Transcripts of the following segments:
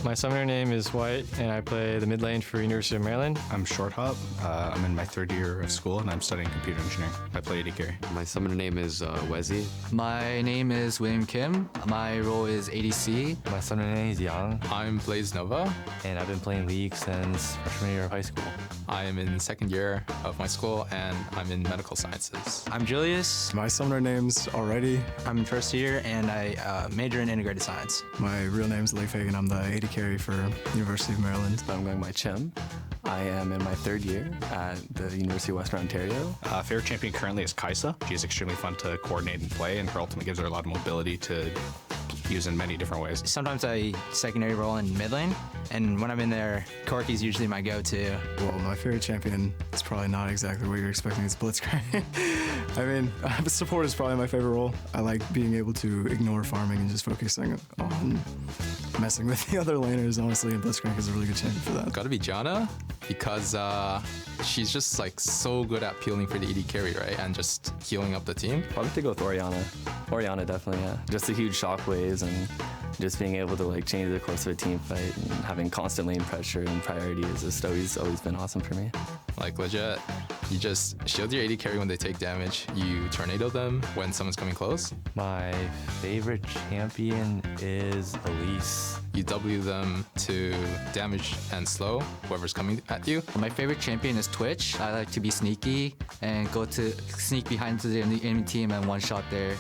My summoner name is White, and I play the mid lane for University of Maryland. I'm Short Hop. I'm in my 3rd year of school, and I'm studying computer engineering. I play AD carry. My summoner name is Wezzy. My name is William Kim. My role is ADC. My summoner name is Yang, I'm Blaze Nova. and I've been playing League since freshman year of high school. I am in 2nd year of my school, and I'm in medical sciences. I'm Julius. My summoner name's Already. I'm in 1st year, and I major in integrated science. My real name's Leif Hagen. I'm the AD carry for University of Maryland. I'm going by Chim. I am in my 3rd year at the University of Western Ontario. Favorite champion currently is Kaisa. She's extremely fun to coordinate and play, and her ultimate gives her a lot of mobility to use in many different ways. Sometimes I secondary role in mid lane, and when I'm in there, Corky's usually my go-to. Well, my favorite champion is probably not exactly what you're expecting. It's Blitzcrank. I mean, support is probably my favorite role. I like being able to ignore farming and just focusing on messing with the other laners, honestly, and Blitzcrank is a really good champion for that. Gotta be Janna, because she's just like so good at peeling for the AD carry, right? And just healing up the team. Probably have to go with Oriana. Oriana, definitely, yeah. Just the huge shockwaves and just being able to like change the course of a team fight and having constant lane pressure and priority is just always been awesome for me. Like legit, you just shield your AD carry when they take damage. You tornado them when someone's coming close. My favorite champion is Elise. You W them to damage and slow whoever's coming at you. My favorite champion is Twitch. I like to be sneaky and go to sneak behind to the enemy team and one-shot their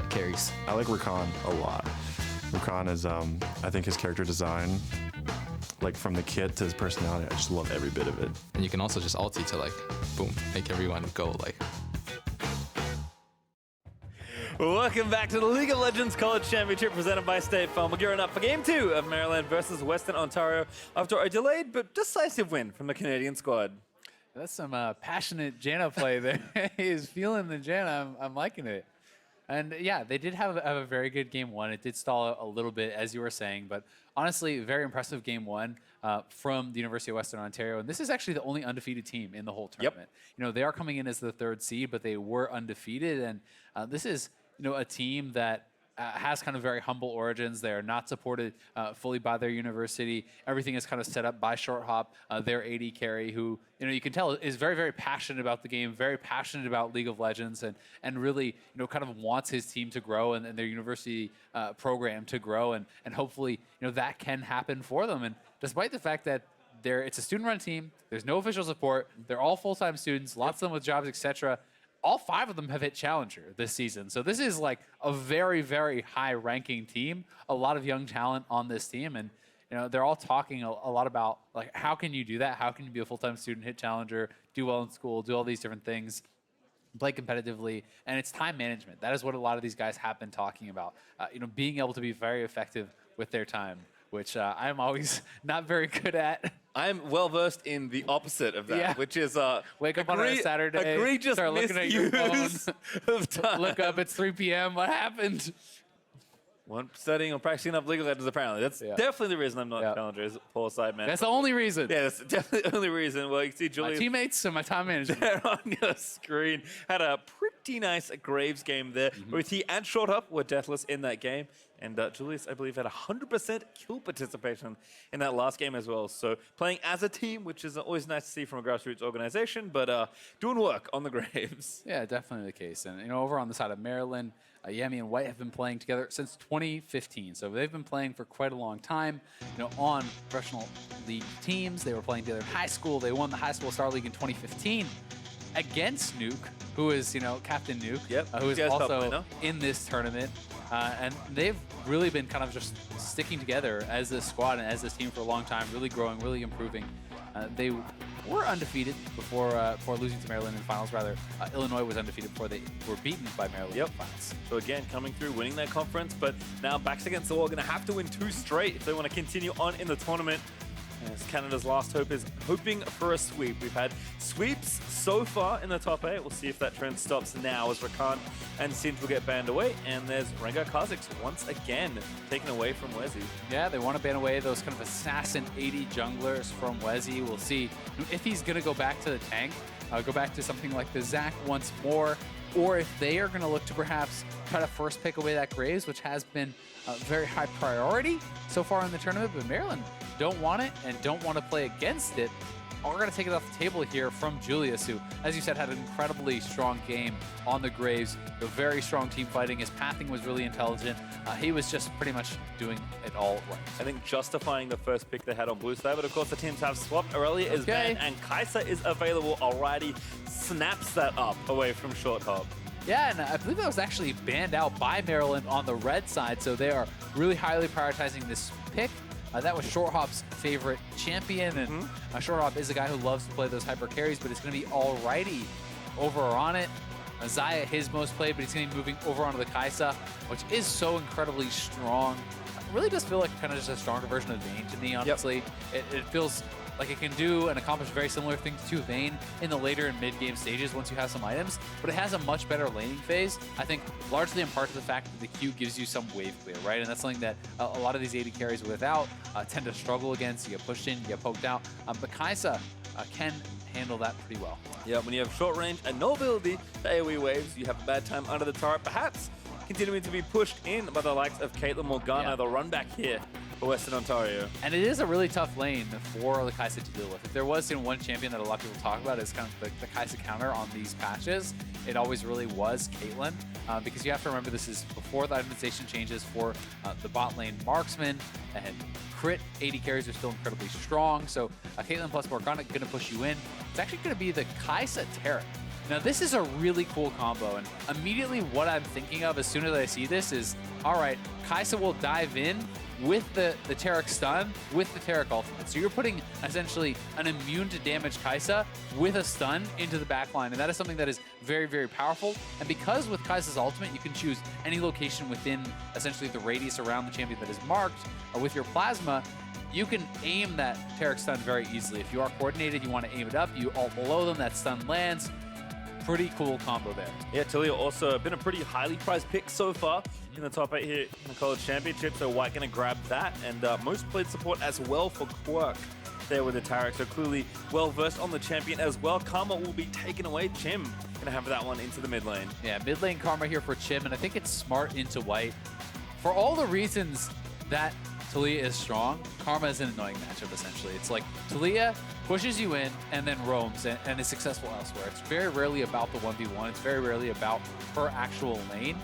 carries. I like Rakan a lot. Rakan is, I think his character design, like from the kit to his personality, I just love every bit of it. And you can also just ulti to like, boom, make everyone go like. Welcome back to the League of Legends College Championship presented by State Farm. We're gearing up for Game 2 of Maryland versus Western Ontario after a delayed but decisive win from the Canadian squad. That's some passionate Janna play there. He is feeling the Janna. I'm liking it. And yeah, they did have a very good game 1. It did stall a little bit, as you were saying, but honestly, very impressive game 1 from the University of Western Ontario. And this is actually the only undefeated team in the whole tournament. You know, they are coming in as the 3rd seed, but they were undefeated. And this is, you know, a team that has kind of very humble origins. They are not supported fully by their university. Everything is kind of set up by Short Hop, their AD carry, who, you know, you can tell is very, very passionate about the game, very passionate about League of Legends, and really, you know, kind of wants his team to grow and their university program to grow, and hopefully, you know, that can happen for them. And despite the fact that it's a student-run team, there's no official support, they're all full-time students, lots of them with jobs, etc. All 5 of them have hit Challenger this season. So this is like a very, very high-ranking team, a lot of young talent on this team. And, you know, they're all talking a lot about, like, how can you do that? How can you be a full-time student, hit Challenger, do well in school, do all these different things, play competitively? And it's time management. That is what a lot of these guys have been talking about. You know, being able to be very effective with their time, which I'm always not very good at. I'm well versed in the opposite of that, which is wake up on a Saturday, egregious start looking at your phone, of time. Look up, it's 3 p.m. What happened? One studying or practicing up League of Legends, apparently. That's definitely the reason I'm not Challenger, is poor side man. That's the only reason. Yeah, that's definitely the only reason. Well, you can see Julius. My teammates and my time management. There on your screen. Had a pretty nice Graves game there. Both he and Short Up were deathless in that game. And Julius, I believe, had 100% kill participation in that last game as well. So playing as a team, which is always nice to see from a grassroots organization, but doing work on the Graves. Yeah, definitely the case. And, you know, over on the side of Maryland, Yami and White have been playing together since 2015. So they've been playing for quite a long time, you know, on professional league teams. They were playing together in high school. They won the High School Star League in 2015 against Nuke, who is, you know, Captain Nuke, who is also in this tournament. And they've really been kind of just sticking together as this squad and as this team for a long time, really growing, really improving. They were undefeated before losing to Maryland in the finals. Rather, Illinois was undefeated before they were beaten by Maryland in the finals. So again, coming through, winning that conference, but now backs against the wall, going to have to win 2 straight if they want to continue on in the tournament. As Canada's last hope is hoping for a sweep. We've had sweeps so far in the top 8. We'll see if that trend stops now as Rakan and Singe will get banned away. And there's Rengar Kha'Zix once again taken away from Wezzy. Yeah, they want to ban away those kind of assassin 80 junglers from Wezzy. We'll see if he's going to go back to the tank, go back to something like the Zac once more. or if they are going to look to perhaps try to first pick away that Graves, which has been a very high priority so far in the tournament, but Maryland don't want it and don't want to play against it. We're going to take it off the table here from Julius, who, as you said, had an incredibly strong game on the Graves. A very strong team fighting. His pathing was really intelligent. He was just pretty much doing it all right. I think justifying the first pick they had on blue side, but of course the teams have swapped. Aurelia is banned and Kai'Sa is available. Alrighty, snaps that up away from short hop. Yeah, and I believe that was actually banned out by Maryland on the red side, so they are really highly prioritizing this pick. That was Short Hop's favorite champion, and Short Hop is a guy who loves to play those hyper carries, but it's going to be Alrighty over on it. Zaya, his most played, but he's going to be moving over onto the Kai'Sa, which is so incredibly strong. It really does feel like kind of just a stronger version of Vayne to me, honestly. Yep. It feels like it can do and accomplish very similar things to Vayne in the later and mid-game stages once you have some items, but it has a much better laning phase, I think largely in part to the fact that the Q gives you some wave clear, right? And that's something that a lot of these AD carries without tend to struggle against. You get pushed in, you get poked out, but Kai'Sa can handle that pretty well. Yeah, when you have short range and no ability to AoE waves, you have a bad time under the turret, perhaps continuing to be pushed in by the likes of Caitlyn Morgana, the run back here for Western Ontario. And it is a really tough lane for the Kai'Sa to deal with. If there was one champion that a lot of people talk about is kind of the Kai'Sa counter on these patches, it always really was Caitlyn, because you have to remember this is before the itemization changes for the bot lane marksman, and crit AD carries are still incredibly strong, so Caitlyn plus Morgana going to push you in. It's actually going to be the Kai'Sa Taric. Now this is a really cool combo, and immediately what I'm thinking of as soon as I see this is, all right, Kai'Sa will dive in with the Taric stun, with the Taric ultimate. So you're putting essentially an immune to damage Kai'Sa with a stun into the backline, and that is something that is very, very powerful. And because with Kai'Sa's ultimate, you can choose any location within essentially the radius around the champion that is marked with your plasma, you can aim that Taric stun very easily. If you are coordinated, you want to aim it up, you ult below them, that stun lands. Pretty cool combo there. Yeah, Talia also been a pretty highly prized pick so far in the top 8 here in the College Championship, so White going to grab that, and most played support as well for Quirk there with the Taric, so clearly well versed on the champion as well. Karma will be taken away. Chim going to have that one into the mid lane. Yeah, mid lane Karma here for Chim, and I think it's smart into White. For all the reasons that Talia is strong, Karma is an annoying matchup essentially. It's like Talia pushes you in and then roams and is successful elsewhere. It's very rarely about the 1v1. It's very rarely about her actual lane.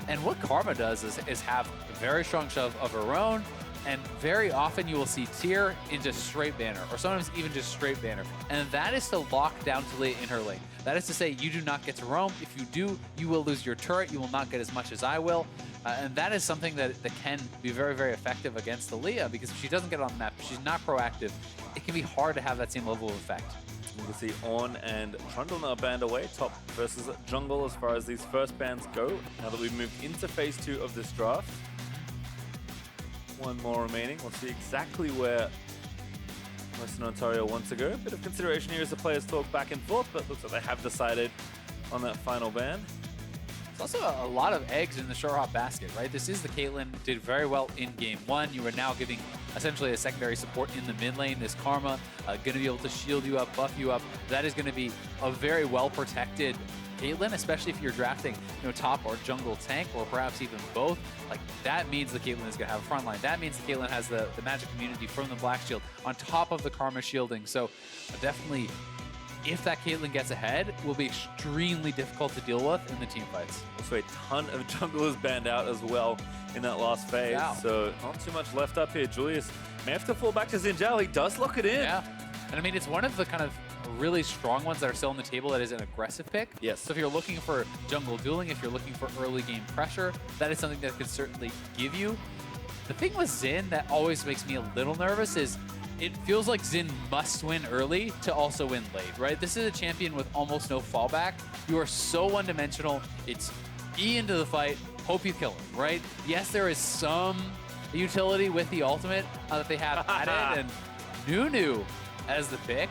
And what Karma does is have a very strong shove of her own, and very often you will see Tyr into straight banner, or sometimes even just straight banner. And that is to lock down Talia in her lane. That is to say, you do not get to roam. If you do, you will lose your turret. You will not get as much as I will. And that is something that can be very, very effective against Talia, because if she doesn't get on the map, if she's not proactive, it can be hard to have that same level of effect. You can see On and Trundle now banned away, top versus jungle as far as these first bans go, now that we've moved into phase 2 of this draft. One more remaining. We'll see exactly where Western Ontario wants to go. A bit of consideration here as the players talk back and forth, but looks like they have decided on that final ban. There's also a lot of eggs in the short hop basket, right? This is the Caitlyn, did very well in game 1. You are now giving essentially a secondary support in the mid lane. This Karma going to be able to shield you up, buff you up. That is going to be a very well protected Caitlyn, especially if you're drafting, top or jungle tank, or perhaps even both. Like, that means the Caitlyn is going to have a front line. That means the Caitlyn has the magic immunity from the Black Shield on top of the Karma shielding. So definitely, if that Caitlyn gets ahead, will be extremely difficult to deal with in the team fights. Also, a ton of junglers banned out as well in that last phase. Wow. So not too much left up here. Julius may have to fall back to Xinjiao. He does lock it in. Yeah. And I mean, it's one of the kind of really strong ones that are still on the table that is an aggressive pick. Yes. So if you're looking for jungle dueling, if you're looking for early game pressure, that is something that could certainly give you. The thing with Xin that always makes me a little nervous is it feels like Xin must win early to also win late, right? This is a champion with almost no fallback. You are so one-dimensional. It's E into the fight, hope you kill him, right? Yes, there is some utility with the ultimate that they have added, and Nunu as the pick.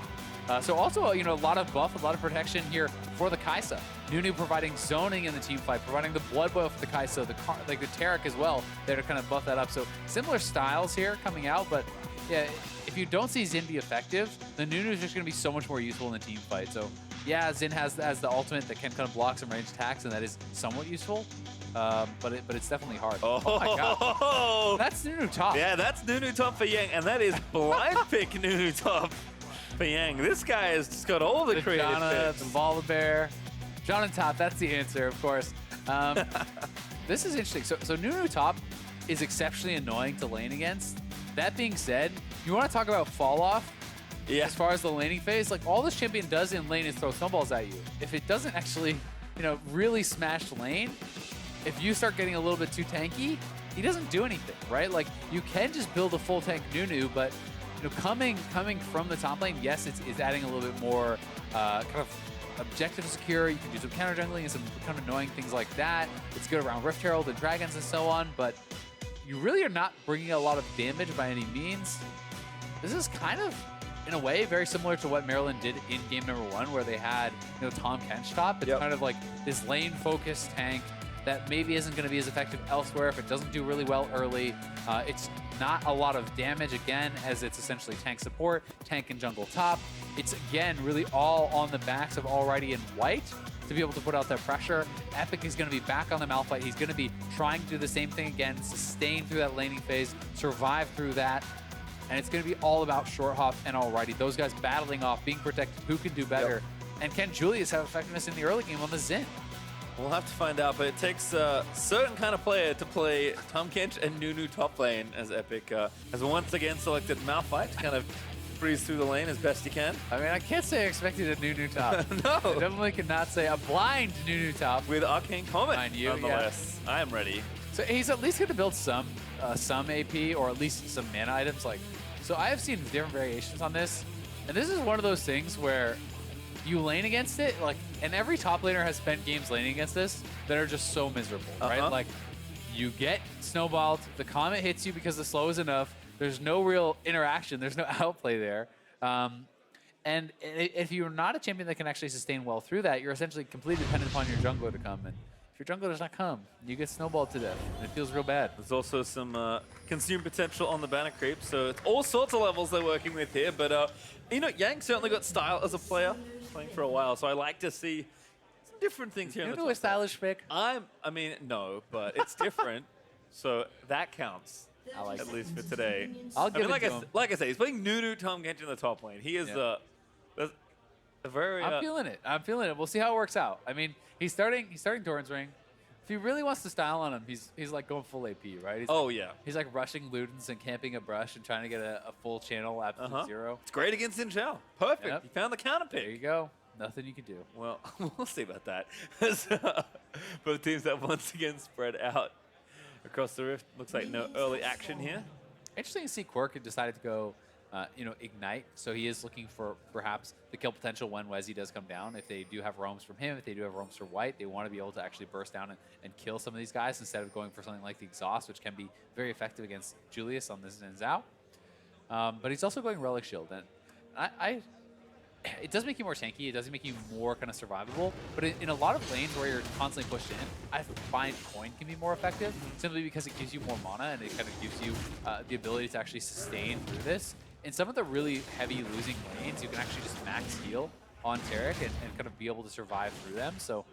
So also, a lot of buff, a lot of protection here for the Kai'Sa. Nunu providing zoning in the team fight, providing the blood boil for the Kai'Sa, the Taric as well, there to kind of buff that up. So similar styles here coming out, but yeah, if you don't see Xin be effective, the Nunu is just going to be so much more useful in the team fight. So Yeah, Xin has the ultimate that can kind of block some ranged attacks, and that is somewhat useful. But it's definitely hard. Oh, my god. That's Nunu top. Yeah, that's Nunu top for Yang, and that is blind pick Nunu top for Yang. This guy has just got all the creative Jana, picks. the Volibear. John and top, that's the answer, of course. This is interesting. So Nunu top is exceptionally annoying to lane against. That being said, you want to talk about fall off? Yeah. As far as the laning phase, like all this champion does in lane is throw snowballs at you. If it doesn't actually, really smash lane, if you start getting a little bit too tanky, he doesn't do anything, right? Like you can just build a full tank Nunu, but coming from the top lane, yes, it's adding a little bit more kind of objective secure. You can do some counter jungling and some kind of annoying things like that. It's good around Rift Herald and dragons and so on, but you really are not bringing a lot of damage by any means. This is kind of, in a way, very similar to what Maryland did in game number 1, where they had Tom Kench top. It's kind of like this lane-focused tank that maybe isn't going to be as effective elsewhere if it doesn't do really well early. It's not a lot of damage, again, as it's essentially tank support, tank and jungle top. It's, again, really all on the backs of Alrighty and White to be able to put out that pressure. Epic is going to be back on the Malphite. He's going to be trying to do the same thing again, sustain through that laning phase, survive through that. And it's going to be all about Short Hop and Alrighty. Those guys battling off, being protected, who can do better. And can Julius have effectiveness in the early game on the Xin? We'll have to find out, but it takes a certain kind of player to play Tom Kench and Nunu top lane, as Epic has once again selected Malphite to kind of breeze through the lane as best he can. I mean, I can't say I expected a Nunu top. No. I definitely could not say a blind Nunu top. With Arcane Comet, Mind you, nonetheless. I am ready. So he's at least going to build some AP or at least some mana items. So I have seen different variations on this, and this is one of those things where you lane against it, and every top laner has spent games laning against this that are just so miserable, right? Like, you get snowballed, the Comet hits you because the slow is enough, there's no real interaction, there's no outplay there. And if you're not a champion that can actually sustain well through that, you're essentially completely dependent upon your jungler to come. And if your jungler does not come, you get snowballed to death, and it feels real bad. There's also some consume potential on the banner creep, so it's all sorts of levels they're working with here. But, Yang certainly got style as a player, playing for a while, so I like to see some different things here. You know a stylish pick? I mean, no, but it's different, so that counts. I like at least for today. I'll give it to him. Like I say, he's playing Nunu Tom Kench in the top lane. He is a very. I'm feeling it. I'm feeling it. We'll see how it works out. I mean, he's starting Doran's Ring. If he really wants to style on him, he's like going full AP, right? He's like rushing Ludens and camping a brush and trying to get a full channel absolute zero. It's great against Xin Zhao. Perfect. Yep. You found the counter pick. There you go. Nothing you can do. Well, we'll see about that. Both teams have once again spread out across the rift. Looks like no early action here. Interesting to see Quirk had decided to go, Ignite. So he is looking for perhaps the kill potential when Wezzy does come down. If they do have roams from him, if they do have roams from White, they want to be able to actually burst down and kill some of these guys instead of going for something like the Exhaust, which can be very effective against Julius on this Xin Zhao. But he's also going Relic Shield. And it does make you more tanky. It does make you more kind of survivable. But in a lot of lanes where you're constantly pushed in, I find Coin can be more effective simply because it gives you more mana and it kind of gives you the ability to actually sustain through this. In some of the really heavy losing lanes, you can actually just max heal on Taric and kind of be able to survive through them. So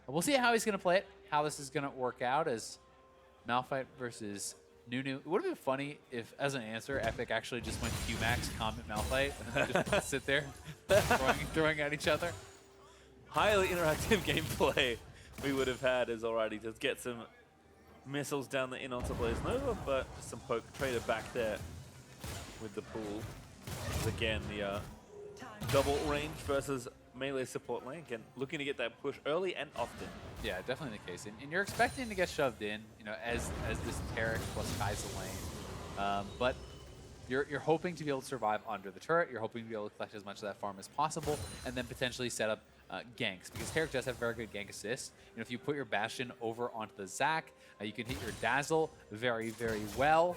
we'll see how he's going to play it, how this is going to work out as Malphite versus Nunu. It would have been funny if, as an answer, Epic actually just went Q-Max, Comet, Malphite, and just sit there throwing at each other. Highly interactive gameplay we would have had as Alrighty to get some missiles down the in onto Blaze Nova, but some poke trader back there with the pool. Again, the double range versus melee support lane. Again, looking to get that push early and often. Yeah, definitely the case. And you're expecting to get shoved in, as this Taric plus Kai'Sa lane. But you're hoping to be able to survive under the turret. You're hoping to be able to collect as much of that farm as possible, and then potentially set up ganks, because Taric does have very good gank assist. If you put your Bastion over onto the Zac, you can hit your Dazzle very, very well.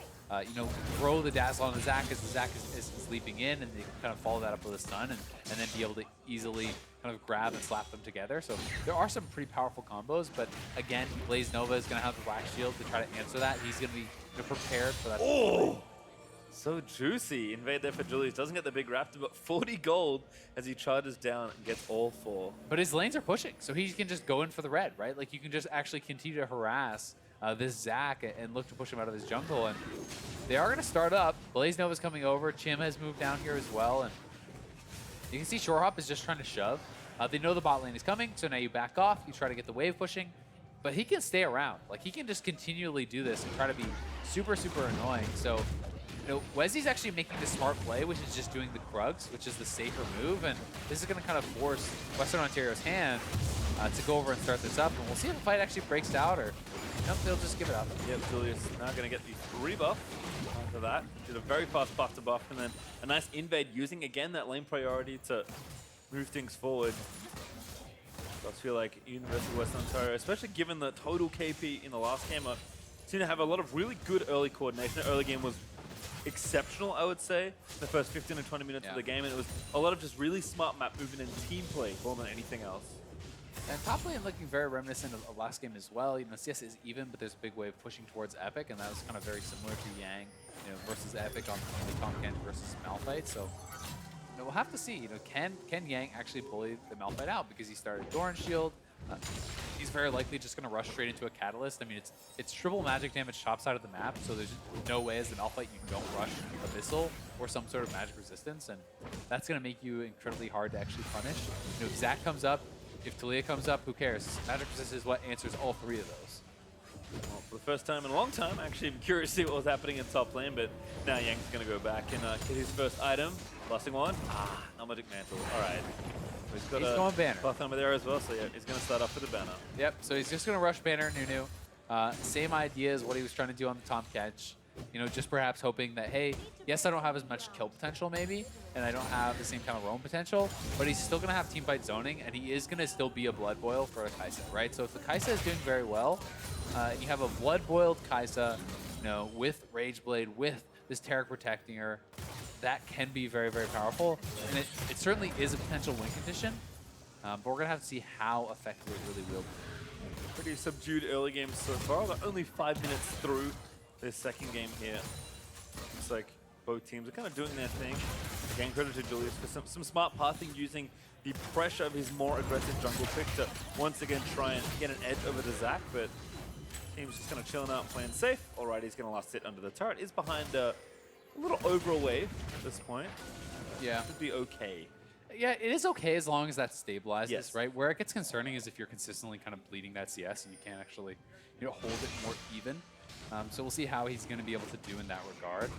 Throw the Dazzle on the Zac as the Zac is leaping in, and you can kind of follow that up with a stun, and then be able to easily kind of grab and slap them together. So there are some pretty powerful combos, but again, Blaze Nova is going to have the Black Shield to try to answer that. He's going to be prepared for that. Oh! So juicy. Invade there for Julius. Doesn't get the big raptor, but 40 gold as he charges down and gets all 4. But his lanes are pushing, so he can just go in for the red, right? Like, you can just actually continue to harass this Zac and look to push him out of his jungle. And they are going to start up. Blaze Nova's coming over. Chim has moved down here as well. And you can see Shorehop is just trying to shove. They know the bot lane is coming, so now you back off. You try to get the wave pushing. But he can stay around. Like, he can just continually do this and try to be super, super annoying. So, you know, Wesley's actually making the smart play, which is just doing the Krugs, which is the safer move. And this is going to kind of force Western Ontario's hand to go over and start this up. And we'll see if the fight actually breaks out, or nope, they'll just give it up. Yep, Julius now going to get the 3 buff after that. Did a very fast buff to buff, and then a nice invade using, again, that lane priority to move things forward. I feel like University of Western Ontario, especially given the total KP in the last game, seem to have a lot of really good early coordination. The early game was exceptional, I would say, the first 15 or 20 minutes of the game, and it was a lot of just really smart map movement and team play more than anything else. And top lane looking very reminiscent of last game as well. You know, CS is even, but there's a big wave pushing towards Epic, and that was kind of very similar to Yang, you know, versus Epic on the Tom Kent versus Malphite. So, you know, we'll have to see. You know, can Yang actually bully the Malphite out, because he started Doran Shield. He's very likely just going to rush straight into a Catalyst. I mean, it's triple magic damage top side of the map, so there's no way as the Malphite you don't rush Abyssal or some sort of magic resistance, and that's going to make you incredibly hard to actually punish. You know, if Zac comes up, if Talia comes up, who cares? Magic resistance is what answers all 3 of those. Well, for the first time in a long time, actually, I'm curious to see what was happening in top lane, but now Yang's going to go back and get his first item. Blasting one. No magic mantle. All right. He's going banner. Buff over there as well, so yeah, he's going to start off with the banner. Yep, so he's just going to rush banner Nunu. Same idea as what he was trying to do on the Tom Catch. You know, just perhaps hoping that, hey, yes, I don't have as much kill potential maybe, and I don't have the same kind of roam potential, but he's still going to have teamfight zoning, and he is going to still be a blood boil for a Kai'Sa, right? So if the Kai'Sa is doing very well, and you have a blood boiled Kai'Sa, you know, with Rageblade, with this Taric protecting her, that can be very, very powerful, and it certainly is a potential win condition, but we're going to have to see how effective it really will be. Pretty subdued early game so far. They're only 5 minutes through this second game here. Looks like both teams are kind of doing their thing. Again, credit to Julius for some smart pathing, using the pressure of his more aggressive jungle pick to once again try and get an edge over the Zac, but team's just kind of chilling out, playing safe. Alright, he's going to last sit under the turret. Is behind a little over a wave at this point. Yeah. Should be okay. Yeah, it is okay as long as that stabilizes, Yes. right? Where it gets concerning is if you're consistently kind of bleeding that CS and you can't actually, you know, hold it more even. So we'll see how he's going to be able to do in that regard.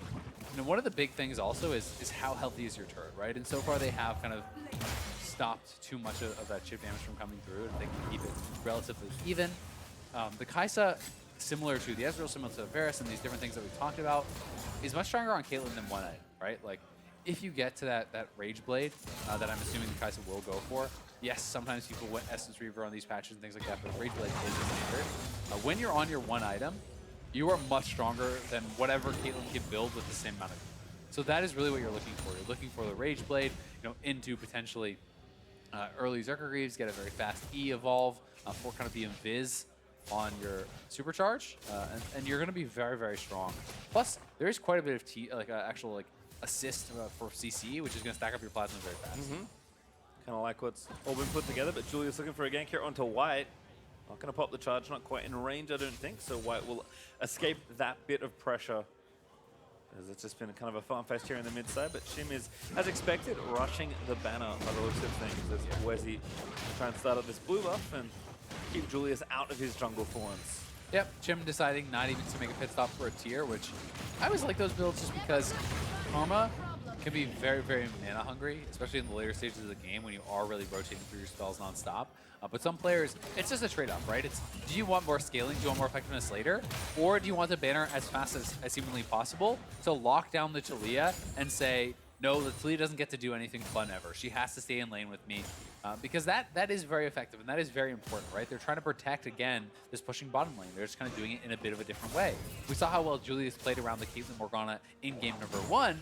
You know, one of the big things also is how healthy is your turret, right? And so far they have kind of stopped too much of that chip damage from coming through, and they can keep it relatively even. The Kai'Sa, similar to the Ezreal, similar to Varus, and these different things that we've talked about, is much stronger on Caitlyn than one item, right? Like, if you get to that Rage Blade that I'm assuming the Kai'Sa will go for, yes, sometimes people went Essence Reaver on these patches and things like that, but Rage Blade is the standard. When you're on your one item, you are much stronger than whatever Caitlyn can build with the same amount of. So that is really what you're looking for. You're looking for the Rage Blade, you know, into potentially early Zerker Greaves, get a very fast E evolve for kind of the invis on your supercharge, and you're going to be very, very strong. Plus, there is quite a bit of actual assist for CC, which is going to stack up your plasma very fast. Kind of like what's all been put together, but Julius looking for a gank here onto White. Not going to pop the charge, not quite in range, I don't think, so White will escape that bit of pressure. As it's just been kind of a farm fest here in the mid side, but Shim is, as expected, rushing the banner by the looks of things, as Wesi try and start up this blue buff and keep Julius out of his jungle for once. Yep, Chim deciding not even to make a pit stop for a tier, which I always like those builds just because Karma can be very, very mana hungry, especially in the later stages of the game when you are really rotating through your spells nonstop. But some players, it's just a trade-off, right? It's, do you want more scaling, do you want more effectiveness later, or do you want the banner as fast as humanly possible to lock down the Talia and say, no, the Talia doesn't get to do anything fun ever. She has to stay in lane with me. Because that is very effective, and that is very important, right? They're trying to protect, again, this pushing bottom lane. They're just kind of doing it in a bit of a different way. We saw how well Julius played around the Caitlyn Morgana in game number 1,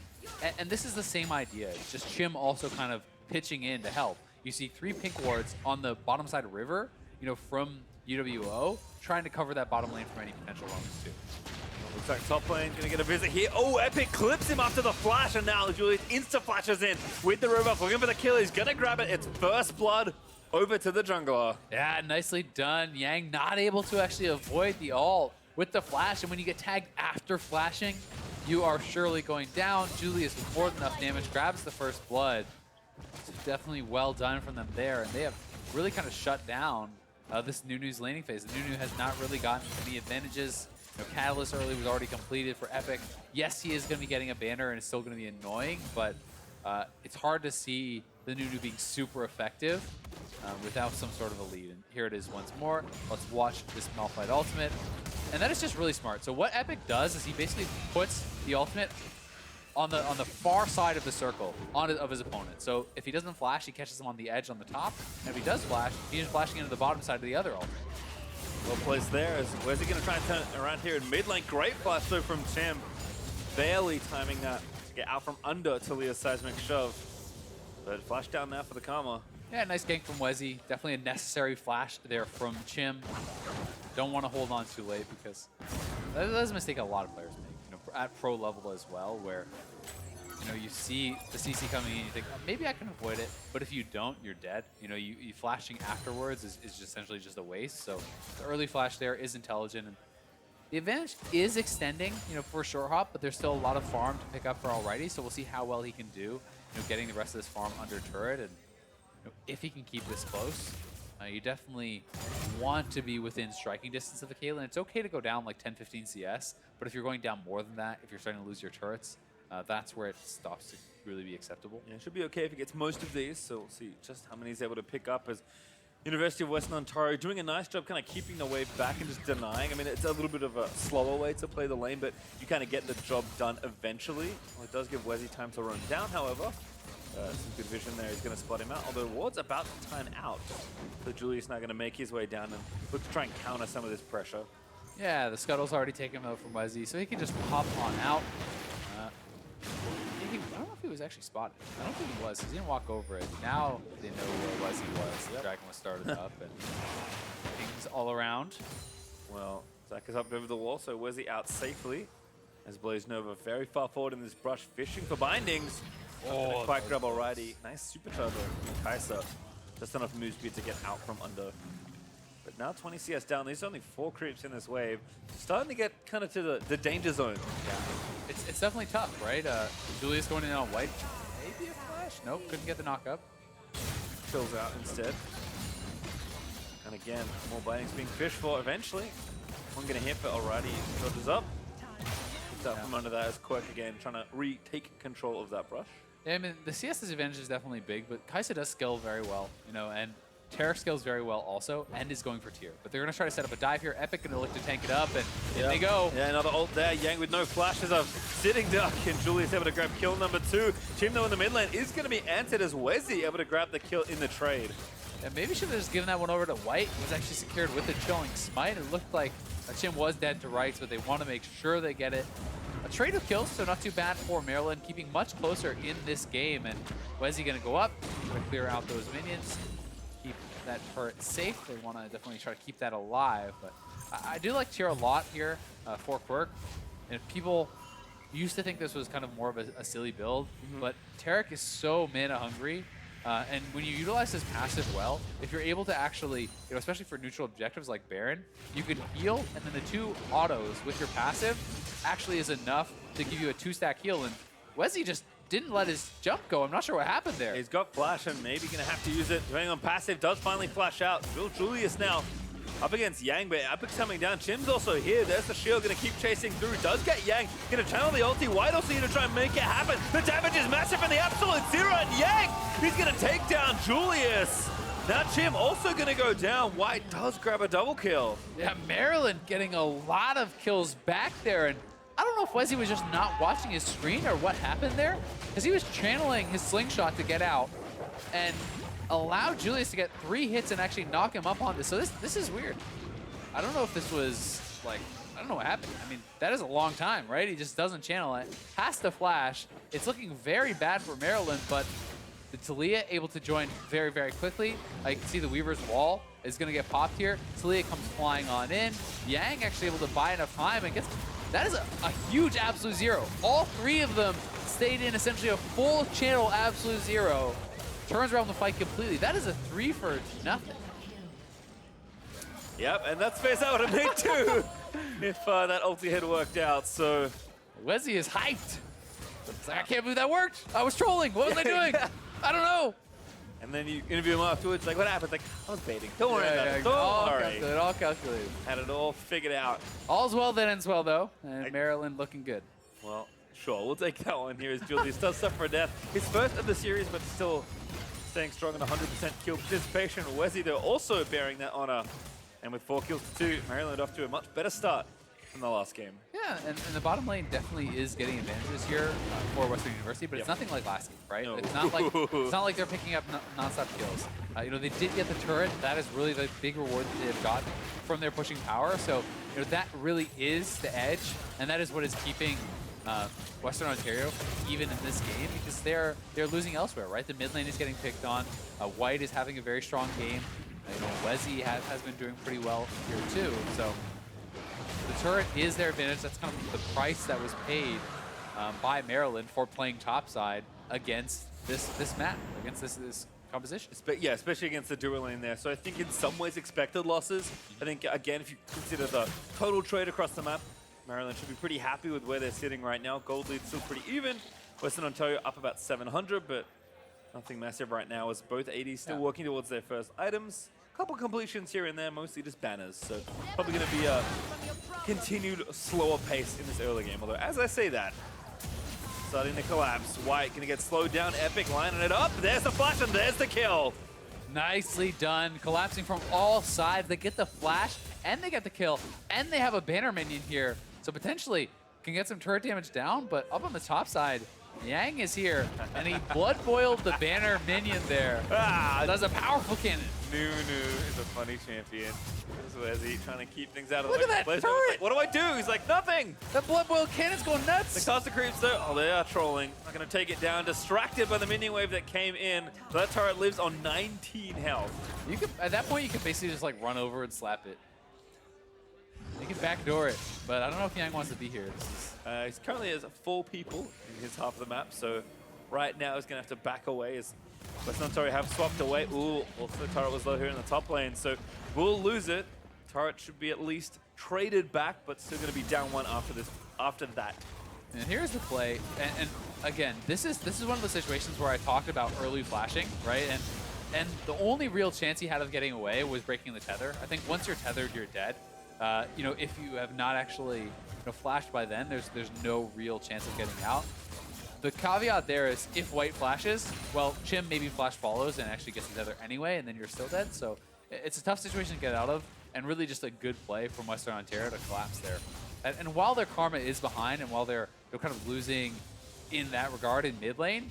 and this is the same idea. It's just Chim also kind of pitching in to help. You see 3 pink wards on the bottom side of river, you know, from UWO, trying to cover that bottom lane from any potential roamers too. Looks like top lane gonna get a visit here. Oh, Epic clips him after the flash, and now Julius insta-flashes in with the robot, looking for the kill. He's gonna grab it. It's first blood over to the jungler. Yeah, nicely done. Yang not able to actually avoid the ult with the flash, and when you get tagged after flashing, you are surely going down. Julius with more than enough damage grabs the first blood. So definitely well done from them there, and they have really kind of shut down this Nunu's laning phase. Nunu has not really gotten any advantages. You know, Catalyst early was already completed for Epic. Yes, he is going to be getting a banner, and it's still going to be annoying, but it's hard to see the Nunu being super effective without some sort of a lead. And here it is once more. Let's watch this Malphite ultimate. And that is just really smart. So what Epic does is he basically puts the ultimate on the far side of the circle of his opponent. So if he doesn't flash, he catches him on the edge on the top. And if he does flash, he's just flashing into the bottom side of the other ultimate. Well placed there. Where's he going to try and turn it around here in mid lane? Great flash though from Tim. Barely timing that to get out from under Talia's seismic shove. But flash down there for the Karma. Yeah, nice gank from Wezzy. Definitely a necessary flash there from Chim. Don't want to hold on too late because that's a mistake a lot of players make. You know, at pro level as well, where you know you see the CC coming in, you think, oh, maybe I can avoid it, but if you don't, you're dead. You know, you flashing afterwards is just essentially just a waste. So the early flash there is intelligent, and the advantage is extending, you know, for short hop, but there's still a lot of farm to pick up for Alrighty. So we'll see how well he can do, you know, getting the rest of this farm under turret, and you know, if he can keep this close. You definitely want to be within striking distance of the Caitlyn. It's okay to go down like 10-15 CS, but if you're going down more than that, if you're starting to lose your turrets, that's where it stops to really be acceptable. Yeah, it should be okay if he gets most of these, so we'll see just how many he's able to pick up as University of Western Ontario doing a nice job kind of keeping the wave back and just denying. I mean, it's a little bit of a slower way to play the lane, but you kind of get the job done eventually. Well, it does give Wezzy time to run down, however. Some good vision there. He's going to spot him out, although Ward's about to turn out. So Julius now going to make his way down and look to try and counter some of this pressure. Yeah, the Scuttle's already taken him out from Wezzy, so he can just pop on out. I don't know if he was actually spotted. I don't think he was. He didn't walk over it. Now they know where Wezzy was. The Dragon was started up, and things all around. Well, Zach is up over the wall, so Wezzy out safely. As Blaze Nova very far forward in this brush, fishing for bindings. Oh, quite grab already. Nice supercharger from Kai'Sa. Just enough move speed to get out from under. But now 20 CS down. There's only 4 creeps in this wave. Starting to get kind of to the danger zone. Yeah, it's definitely tough, right? Julius going in on white. Maybe a flash. Nope, couldn't get the knock up. Kills out instead. And again, more bindings being fished for eventually. One gonna hit, but already dodges up. Gets out from under that as Quirk again trying to retake control of that brush. Yeah, I mean, the CS's advantage is definitely big, but Kai'Sa does scale very well, you know, and Taric scales very well also, and is going for tier. But they're going to try to set up a dive here. Epic going to look to tank it up, and in they go. Yeah, another ult there. Yang with no flashes of sitting duck, and Julius able to grab kill number 2. Chim, though, in the mid lane is going to be answered as Wezzy able to grab the kill in the trade. And maybe should have just given that one over to White. It was actually secured with a chilling smite. It looked like Chim was dead to rights, but they want to make sure they get it. A trade of kills, so not too bad for Maryland, keeping much closer in this game. And Wezzy going to go up, going to clear out those minions, keep that turret safe. They want to definitely try to keep that alive. But I do like tier a lot here for Quirk. And people used to think this was kind of more of a silly build, but Taric is so mana hungry. And when you utilize his passive well, if you're able to actually, you know, especially for neutral objectives like Baron, you can heal, and then the 2 autos with your passive actually is enough to give you a 2-stack heal. And Wezzy just didn't let his jump go. I'm not sure what happened there. He's got flash and maybe going to have to use it. Depending on passive, does finally flash out. Julius now up against Yang, but Epic's coming down. Chim's also here. There's the shield, going to keep chasing through. Does get Yang. Going to channel the ulti. White also here to try and make it happen. The damage is massive from the absolute zero, and Yang, he's going to take down Julius. Now Chim also going to go down. White does grab a double kill. Yeah, Maryland getting a lot of kills back there, and I don't know if Wezzy was just not watching his screen or what happened there, because he was channeling his slingshot to get out and allowed Julius to get 3 hits and actually knock him up on this. So this is weird. I don't know if this was like, I don't know what happened. I mean, that is a long time, right? He just doesn't channel it. Has to flash. It's looking very bad for Maryland, but the Talia able to join very, very quickly. I can see the Weaver's wall is going to get popped here. Talia comes flying on in. Yang actually able to buy enough time and gets That is a huge absolute zero. All three of them stayed in essentially a full channel absolute zero. Turns around the fight completely. That is a 3 for nothing. Yep, and that's space I would have made too if that ulti had worked out. So Wezzy is hyped. It's like, I can't believe that worked. I was trolling. What was I doing? I don't know. And then you interview him afterwards, like, what happened? Like, I was baiting. Don't worry about it. Don't all worry. calculated, all calculated. Had it all figured out. All's well that ends well, though. And Maryland looking good. Well, sure, we'll take that one here as Julius does suffer a death. His first of the series, but still staying strong on 100% kill participation. Wezzy, though, also bearing that honor. And with 4 kills to 2, Maryland off to a much better start than the last game. Yeah, and the bottom lane definitely is getting advantages here for Western University, but it's nothing like last game, right? No. It's not like they're picking up non-stop kills. You know, they did get the turret. That is really the big reward that they've gotten from their pushing power. So, you know, that really is the edge, and that is what is keeping Western Ontario even in this game, because they're losing elsewhere, right? The mid lane is getting picked on. White is having a very strong game. You know, Wezzy has been doing pretty well here too. So the turret is their advantage. That's kind of the price that was paid by Maryland for playing topside against this map, against this composition. Yeah, especially against the dual lane there. So I think in some ways expected losses. I think, again, if you consider the total trade across the map, Maryland should be pretty happy with where they're sitting right now. Gold lead still pretty even. Western Ontario up about 700, but nothing massive right now as both ADs still working towards their first items. Couple completions here and there, mostly just banners. So probably going to be a continued slower pace in this early game. Although, as I say that, starting to collapse. White going to get slowed down. Epic lining it up. There's the flash and there's the kill. Nicely done. Collapsing from all sides. They get the flash and they get the kill. And they have a banner minion here. So potentially can get some turret damage down. But up on the top side, Yang is here. And he blood boiled the banner minion there. That's a powerful cannon. Nunu is a funny champion. As he trying to keep things out of Look at that place. turret! Like, what do I do? He's like, nothing! That blood boiled cannon's going nuts! The Costa creeps though, oh, they are trolling. Not gonna take it down. Distracted by the minion wave that came in. So that turret lives on 19 health. You can, at that point, you can basically just like run over and slap it. You can backdoor it, but I don't know if Yang wants to be here. He's currently has 4 people in his half of the map, so right now he's gonna have to back away as Western Ontario have swapped away. Ooh, also the turret was low here in the top lane, so we'll lose it. Turret should be at least traded back, but still going to be down 1 after that. And here's the play, and again, this is one of the situations where I talked about early flashing, right? And the only real chance he had of getting away was breaking the tether. I think once you're tethered, you're dead. You know, if you have not actually flashed by then, there's no real chance of getting out. The caveat there is if White flashes, well, Chim maybe flash follows and actually gets the tether anyway, and then you're still dead. So it's a tough situation to get out of, and really just a good play from Western Ontario to collapse there. And while their karma is behind, and while they're kind of losing in that regard in mid lane,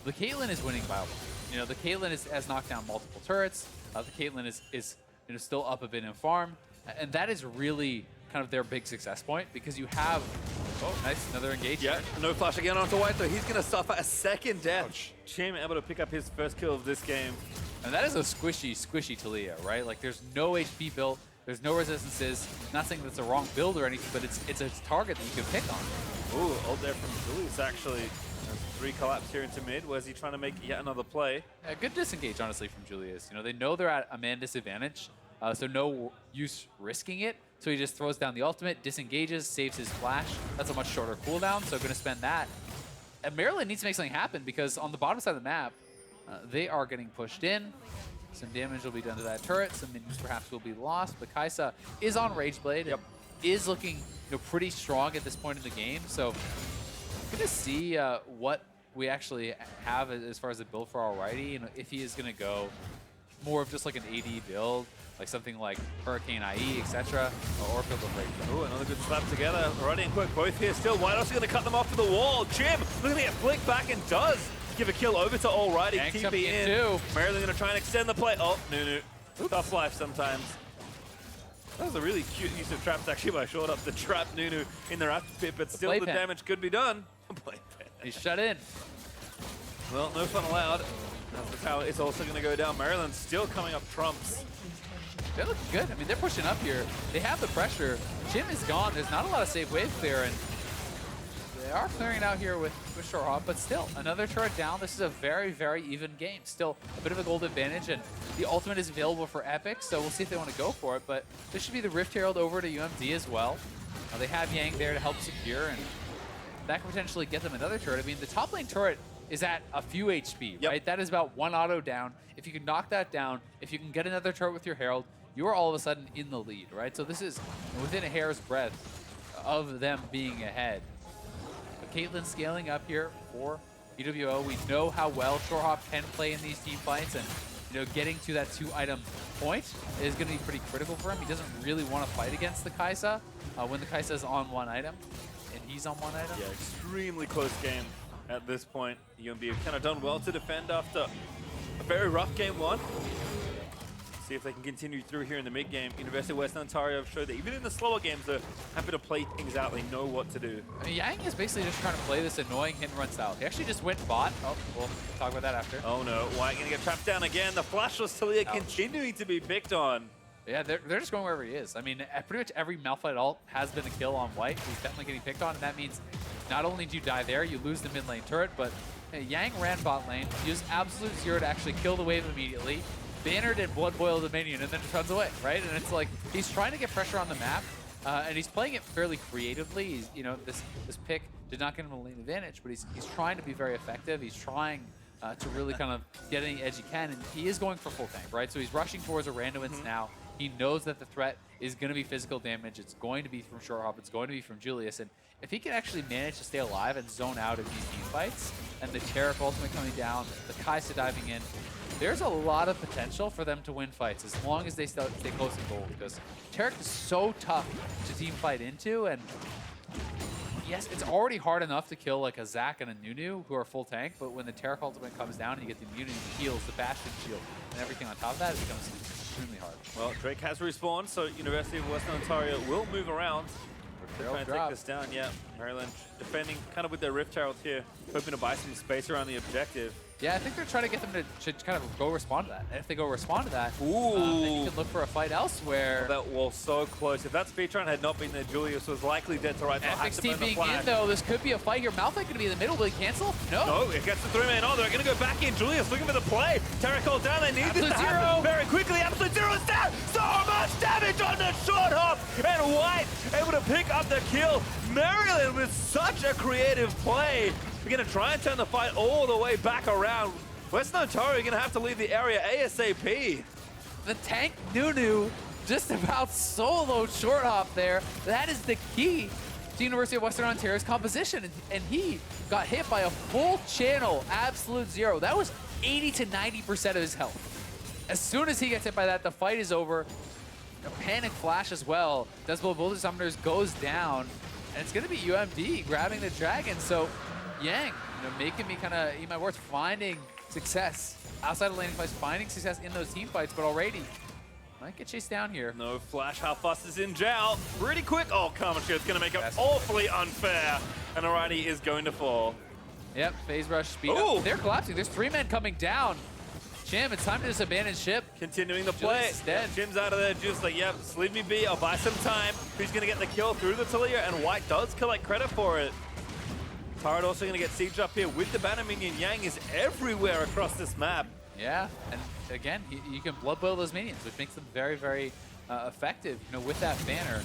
the Caitlyn is winning by a lot. You know, the Caitlyn has knocked down multiple turrets. The Caitlyn is still up a bit in farm, and that is really kind of their big success point, because you have nice, another engage. Yeah, no flash again onto White, though. He's going to suffer a second death. Chim able to pick up his first kill of this game. And that is a squishy Talia, right? Like, there's no HP built, there's no resistances. Not saying that's a wrong build or anything, but it's a target that you can pick on. Ooh, ult there from Julius, actually. There's 3 collapse here into mid. Where's he trying to make yet another play? A good disengage, honestly, from Julius. You know, they know they're at a man disadvantage, so no use risking it. So he just throws down the ultimate, disengages, saves his flash. That's a much shorter cooldown, so going to spend that. And Maryland needs to make something happen, because on the bottom side of the map, they are getting pushed in. Some damage will be done to that turret. Some minions perhaps will be lost. But Kaisa is on Rageblade. Yep. Is looking pretty strong at this point in the game. So we're going to see what we actually have as far as the build for Alrighty. You know, if he is going to go more of just like an AD build, like something like Hurricane IE, etc., or Field of Rage. Ooh, another good slap together. Alrighty and quick, both here still. White also going to cut them off to the wall. Jim looking at flick back and does give a kill over to Alrighty. TP in. Maryland going to try and extend the play. Oh, Nunu. Tough life sometimes. That was a really cute use of traps actually by short up the trap Nunu in the raptor pit, but still the damage could be done. He's shut in. Well, no fun allowed. As the tower is also going to go down. Maryland still coming up trumps. They're looking good. I mean, they're pushing up here. They have the pressure. Jim is gone. There's not a lot of safe wave clear, and they are clearing it out here with Shorehawk, but still, another turret down. This is a very, very even game. Still a bit of a gold advantage, and the ultimate is available for Epic, so we'll see if they want to go for it, but this should be the Rift Herald over to UMD as well. They have Yang there to help secure, and that could potentially get them another turret. I mean, the top lane turret is at a few HP, right? That is about 1 auto down. If you can knock that down, if you can get another turret with your Herald, you are all of a sudden in the lead, right? So this is within a hair's breadth of them being ahead. But Caitlyn scaling up here for UWO. We know how well Shorehawk can play in these team fights, and getting to that 2-item point is going to be pretty critical for him. He doesn't really want to fight against the Kai'Sa when the Kai'Sa is on 1 item, and he's on 1 item. Yeah, extremely close game at this point. UMB have kind of done well to defend after a very rough game 1. See if they can continue through here in the mid game. University of Western Ontario have showed that even in the slower games, they're happy to play things out. They know what to do. I mean, Yang is basically just trying to play this annoying hit and run style. He actually just went bot. Oh, we'll talk about that after. Oh no, White gonna get trapped down again. The flashless Talia continuing to be picked on. Yeah, they're just going wherever he is. I mean, pretty much every Malphite ult has been a kill on White. He's definitely getting picked on, and that means not only do you die there, you lose the mid lane turret, but Yang ran bot lane, used absolute zero to actually kill the wave immediately, bannered and blood boiled the minion, and then just runs away, right? And it's like, he's trying to get pressure on the map, and he's playing it fairly creatively. He's, this pick did not get him a lane advantage, but he's trying to be very effective. He's trying to really kind of get any edge he can, and he is going for full tank, right? So he's rushing towards a Randuin's now. He knows that the threat is going to be physical damage. It's going to be from Shorehawk. It's going to be from Julius. And if he can actually manage to stay alive and zone out of these team fights, and the Taric ultimate coming down, the Kai'Sa diving in, there's a lot of potential for them to win fights as long as they stay close to gold, because Taric is so tough to team fight into, and yes, it's already hard enough to kill like a Zac and a Nunu who are full tank, but when the Taric ultimate comes down and you get the immunity, the heals, the Bastion shield, and everything on top of that, it becomes extremely hard. Well, Drake has respawned, so University of Western Ontario will move around. They're trying to take this down, yeah. Maryland defending kind of with their Rift Herald here, hoping to buy some space around the objective. Yeah, I think they're trying to get them to kind of go respond to that. And if they go respond to that, then you can look for a fight elsewhere. That wall so close. If that Speedtron had not been there, Julius was likely dead to right. Epic's team being in, though, this could be a fight here. Malphite going to be in the middle. Will he cancel? No. No, it gets the 3-man on. They're going to go back in. Julius looking for the play. Taric hold down. They need this to happen very quickly. Absolute Zero is down. So much damage on the short hop. And White able to pick up the kill. Maryland with such a creative play. We're going to try and turn the fight all the way back around. Western Ontario are going to have to leave the area ASAP. The tank Nunu just about solo short hop there. That is the key to University of Western Ontario's composition. And he got hit by a full channel absolute zero. That was 80 to 90% of his health. As soon as he gets hit by that, the fight is over. A panic flash as well. Decibel Boulder Summoners goes down. And it's going to be UMD grabbing the dragon. So Yang, making me kind of eat my words, finding success outside of laning fights, finding success in those team fights, but already might get chased down here. No flash. How fast is in jail? Pretty quick. Oh, Karma Shield's going to make it awfully unfair. And Alrighty is going to fall. Yep, phase rush speed up. They're collapsing. There's 3 men coming down. Jim, it's time to just abandon ship. Continuing the play. Jim's out of there. Just like, yep, just leave me be. I'll buy some time. Who's going to get the kill through the Talia? And White does collect credit for it. Turret also going to get sieged up here with the banner minion. Yang is everywhere across this map. Yeah, and again, you can blood boil those minions, which makes them very, very effective, with that banner.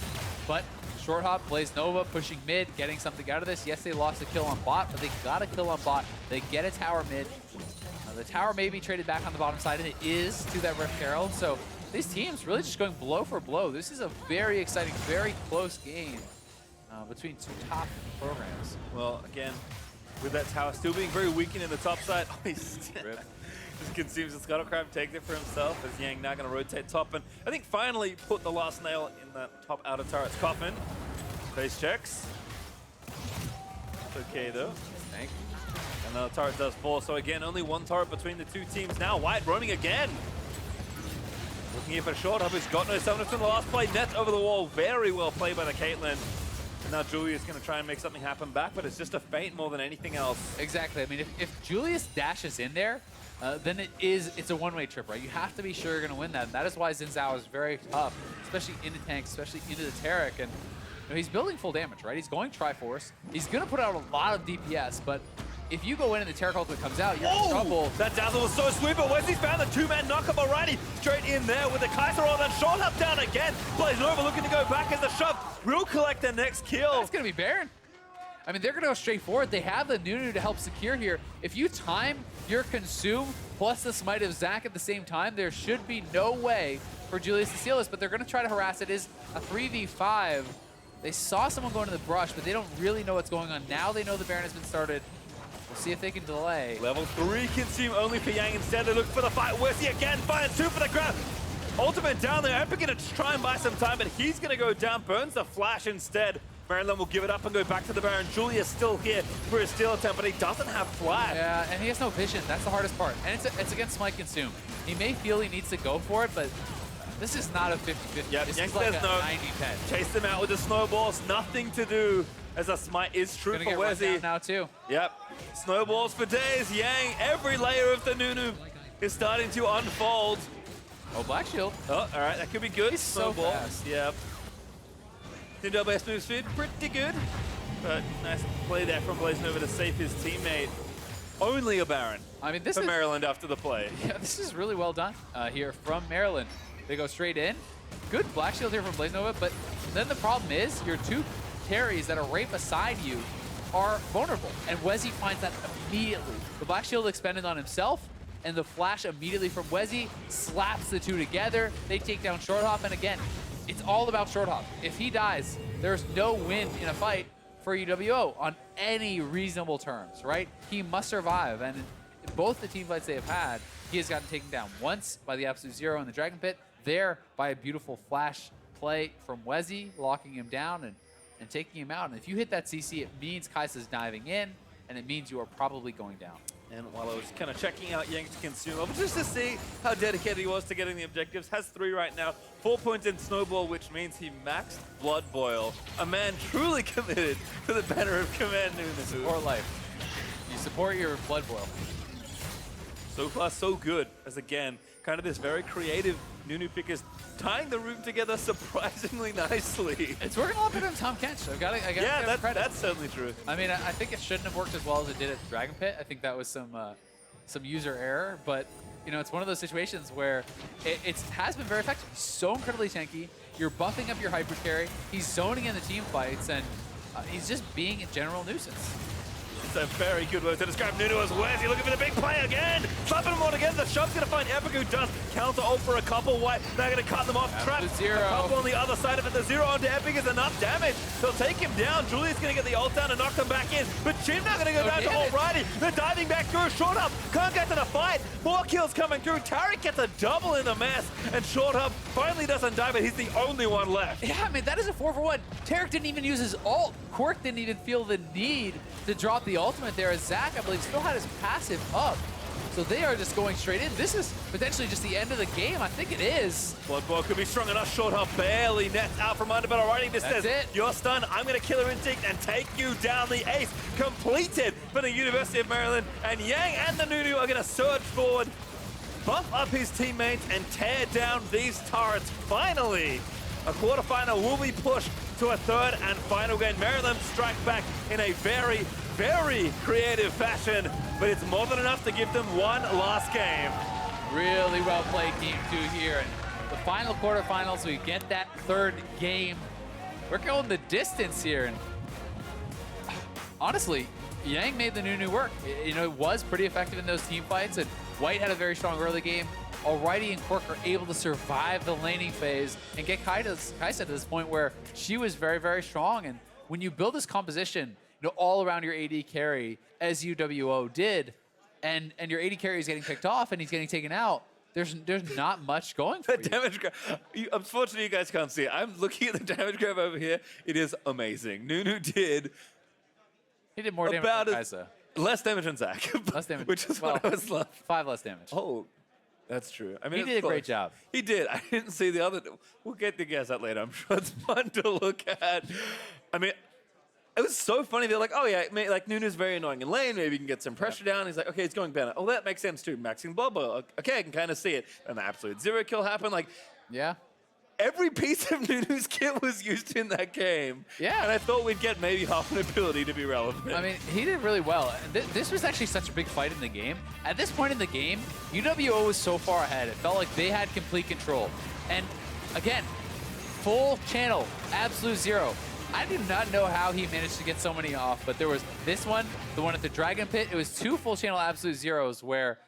But short hop, Blaze Nova pushing mid, getting something out of this. Yes, they lost a kill on bot, but they got a kill on bot. They get a tower mid. The tower may be traded back on the bottom side, and it is to that Rift Herald. So these teams really just going blow for blow. This is a very exciting, very close game between 2 top programs. Well, again, with that tower still being very weakened in the top side, just consumes the Scuttle Crab, takes it for himself, as Yang now going to rotate top, and I think finally put the last nail in that top outer turret's coffin. Face checks. It's okay though. Thank you. And the turret does fall, so again, only 1 turret between the 2 teams now. White roaming again. Looking here for short hop, who's got no summoners from the last play. Net over the wall, very well played by the Caitlyn. And now Julius going to try and make something happen back, but it's just a feint more than anything else. Exactly. I mean, if Julius dashes in there, then it's a one-way trip, right? You have to be sure you're going to win that. And that is why Xin Zhao is very tough, especially into tanks, especially into the Taric. And he's building full damage, right? He's going Triforce. He's going to put out a lot of DPS, but if you go in and the Taric ultimate comes out, you're in trouble. That dazzle was so sweet, but Wesley's found the two-man knockup already. Straight in there with the Kaiser on that short up down again. Blaze Nova looking to go back as the shove will collect the next kill. That's going to be Baron. I mean, they're going to go straight forward. They have the Nunu to help secure here. If you time your consume plus the smite of Zac at the same time, there should be no way for Julius to steal this, but they're going to try to harass it. It is a 3v5. They saw someone go into the brush, but they don't really know what's going on. Now they know the Baron has been started. We'll see if they can delay. Level 3 consume only for Yang. Instead, they look for the fight. Wesley again finds 2 for the grab. Ultimate down there. Epic gonna try and buy some time, but he's gonna go down. Burns the flash instead. Maryland will give it up and go back to the Baron. Julius still here for his steal attempt, but he doesn't have flash. Yeah, and he has no vision. That's the hardest part. And it's against Smite Consume. He may feel he needs to go for it, but this is not a 50-50. Yep, this Yang is like a says no. 90-10. Chase them out with the snowballs. Nothing to do, as a smite is true Gonna for get run Wesley. down now too. Yep, snowballs for days. Yang, every layer of the Nunu is starting to unfold. Oh, Black Shield. Oh, all right, that could be good. He's so Snowball. fast. Yep. Nintendo best move speed, pretty good. But nice play there from Blaze Nova to save his teammate. Only a Baron. I mean, this for is Maryland after the play. Yeah, this is really well done here from Maryland. They go straight in. Good Black Shield here from Blaze Nova, but then the problem is your two carries that are right beside you are vulnerable, and Wezzy finds that immediately. The Black Shield expended on himself, and the flash immediately from Wezzy slaps the two together. They take down Short Hop, and again, it's all about Short Hop. If he dies, there's no win in a fight for UWO on any reasonable terms, right? He must survive, and in both the team fights they have had, he has gotten taken down once by the Absolute Zero in the Dragon Pit, there by a beautiful flash play from Wezzy, locking him down and taking him out. And if you hit that CC, it means Kai'Sa's diving in, and it means you are probably going down. And while I was kind of checking out Yang to consume, just to see how dedicated he was to getting the objectives, has 3 right now, 4 points in Snowball, which means he maxed Blood Boil. A man truly committed to the banner of Command Nunu. Or life. You support your Blood Boil. So far, so good, as again, kind of this very creative Nunu pickers tying the room together surprisingly nicely. It's working a lot better than Tom Kench. I gotta give him credit. That's certainly true. I mean, I think it shouldn't have worked as well as it did at the Dragon Pit. I think that was some user error, but you know, it's one of those situations where it has been very effective. He's so incredibly tanky. You're buffing up your hyper carry. He's zoning in the team fights, and he's just being a general nuisance. It's a very good word to describe Nunu as Wesley looking for the big play again. Slapping them all together. The shot's going to find Epic, who does counter ult for a couple. White, they're going to cut them off. Trap. A couple on the other side of it. The 0 onto Epic is enough damage. They'll take him down. Julius going to get the ult down and knock them back in. But Chin now going to go down to Alrighty. They're diving back through. Short Up can't get to the fight. 4 kills coming through. Taric gets a double in the mess. And Short Up finally doesn't die, but he's the only one left. Yeah, I mean, that is a 4-for-1. Taric didn't even use his ult. Quirk didn't even feel the need to drop the ultimate there, as Zac, I believe, still had his passive up. So they are just going straight in. This is potentially just the end of the game. I think it is. Bloodboil could be strong enough. Short Hop barely nets out from under, but already this That's says, it. You're stunned. I'm going to Killer Instinct and take you down. The ace completed for the University of Maryland. And Yang and the Nunu are going to surge forward, buff up his teammates, and tear down these turrets. Finally, a quarterfinal will be pushed to a third and final game. Maryland strike back in a very, very creative fashion, but it's more than enough to give them one last game. Really well played game 2 here. And the final quarterfinals, we get that third game. We're going the distance here. And honestly, Yang made the Nunu work. You know, it was pretty effective in those team fights, and White had a very strong early game. Alrighty and Quirk are able to survive the laning phase and get Kai'Sa to this point where she was very, very strong. And when you build this composition, you know, all around your AD carry, as UWO did, and your AD carry is getting picked off and he's getting taken out, there's not much going for The damage graph, unfortunately you guys can't see it. I'm looking at the damage graph over here. It is amazing. Nunu did He did more damage about than Kai'Sa. less damage than Zac. Less damage. Which is well, what I was loving. 5 less damage. Oh, that's true. I mean, He did a great job. He did. I didn't see the other. We'll get to guess that later. I'm sure it's fun to look at. I mean, it was so funny. They're like, oh yeah, like Nunu's very annoying in lane. Maybe you can get some pressure down. He's like, okay, he's going banner. Oh, that makes sense too. Maxing Bobo. Okay, I can kind of see it. And the absolute zero kill happened. Like, Yeah. every piece of Nunu's kit was used in that game. Yeah. And I thought we'd get maybe half an ability to be relevant. I mean, he did really well. This was actually such a big fight in the game. At this point in the game, UWO was so far ahead. It felt like they had complete control. And again, full channel, absolute zero. I do not know how he managed to get so many off, but there was this one, the one at the Dragon Pit. It was 2 full channel absolute zeros where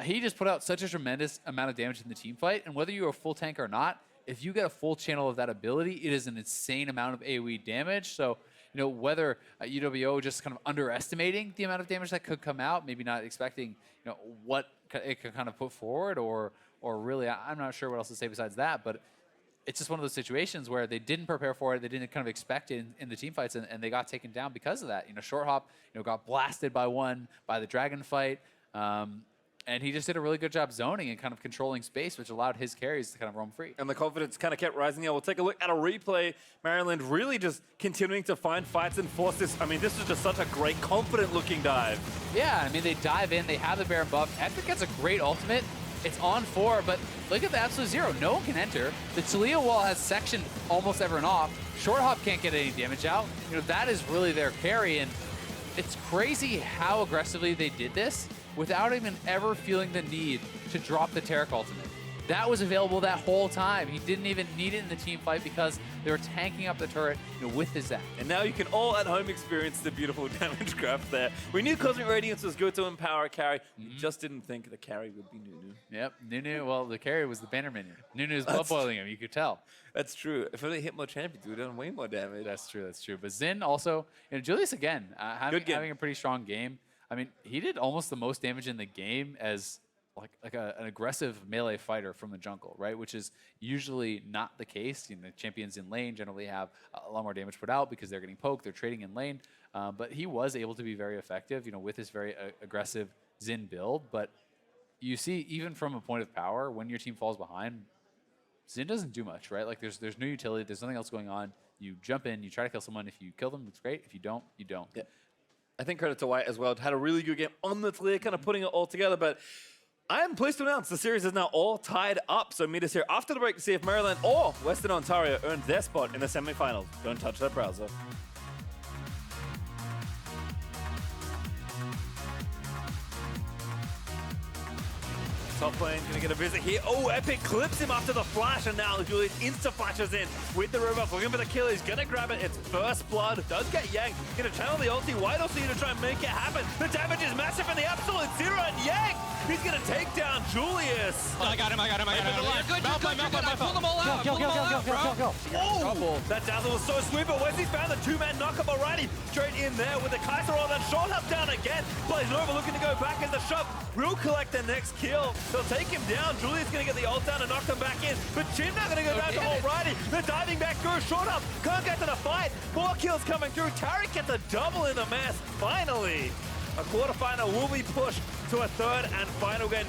he just put out such a tremendous amount of damage in the team fight. And whether you're a full tank or not, if you get a full channel of that ability, it is an insane amount of AoE damage. So, you know, whether UWO just kind of underestimating the amount of damage that could come out, maybe not expecting, you know, what it could kind of put forward, or really, I'm not sure what else to say besides that. But it's just one of those situations where they didn't prepare for it, they didn't kind of expect it in the team fights, and they got taken down because of that. You know, Short Hop, you know, got blasted by the Dragon fight. And he just did a really good job zoning and kind of controlling space, which allowed his carries to kind of roam free. And the confidence kind of kept rising there. We'll take a look at a replay. Maryland really just continuing to find fights and force this. I mean, this is just such a great, confident-looking dive. Yeah, I mean, they dive in. They have the Baron buff. Epic gets a great ultimate. It's on 4, but look at the absolute zero. No one can enter. The Taliyah wall has sectioned almost everyone off. Short Hop can't get any damage out. You know, that is really their carry, and it's crazy how aggressively they did this without even ever feeling the need to drop the Taric ultimate. That was available that whole time. He didn't even need it in the team fight because they were tanking up the turret, you know, with the Zac. And now you can all at home experience the beautiful damage graph there. We knew Cosmic Radiance was good to empower a carry. We just didn't think the carry would be Nunu. Yep, Nunu, well, the carry was the banner minion. Nunu's blood boiling him, you could tell. That's true. If only hit more champions, we would have done way more damage. That's true, that's true. But Xin also, you know, Julius again, having a pretty strong game. I mean, he did almost the most damage in the game as like an aggressive melee fighter from the jungle, right? Which is usually not the case. You know, champions in lane generally have a lot more damage put out because they're getting poked, they're trading in lane. But he was able to be very effective, you know, with this very aggressive Xin build. But you see, even from a point of power, when your team falls behind, Xin doesn't do much, right? Like there's no utility, there's nothing else going on. You jump in, you try to kill someone. If you kill them, it's great. If you don't, you don't. Yeah. I think credit to White as well. Had a really good game on the Taliyah, kind of putting it all together. But I am pleased to announce the series is now all tied up. So meet us here after the break to see if Maryland or Western Ontario earned their spot in the semifinals. Don't touch that browser. Top lane gonna get a visit here. Oh, Epic clips him after the flash, and now Julius insta-flashes in with the robot. Looking for the kill, he's gonna grab it. It's first blood. Does get yanked. Gonna channel the ulti. White also gonna try and make it happen. The damage is massive and the absolute zero, and yank! He's gonna take down Julius. I got him. Good. I pulled them all out. Kill. Oh, that dazzle was so sweet, but Wesley's found the 2-man knockup already. Straight in there with the Kaiser roll. That short up down again. Plays Nova looking to go back as the shot will collect the next kill. They'll take him down. Julius gonna get the ult down and knock them back in. But Chimna gonna go down to alrighty. The diving back goes short up. Can't get to the fight. 4 kills coming through. Taric gets a double in the mess. Finally, a quarterfinal will be pushed to a third and final game.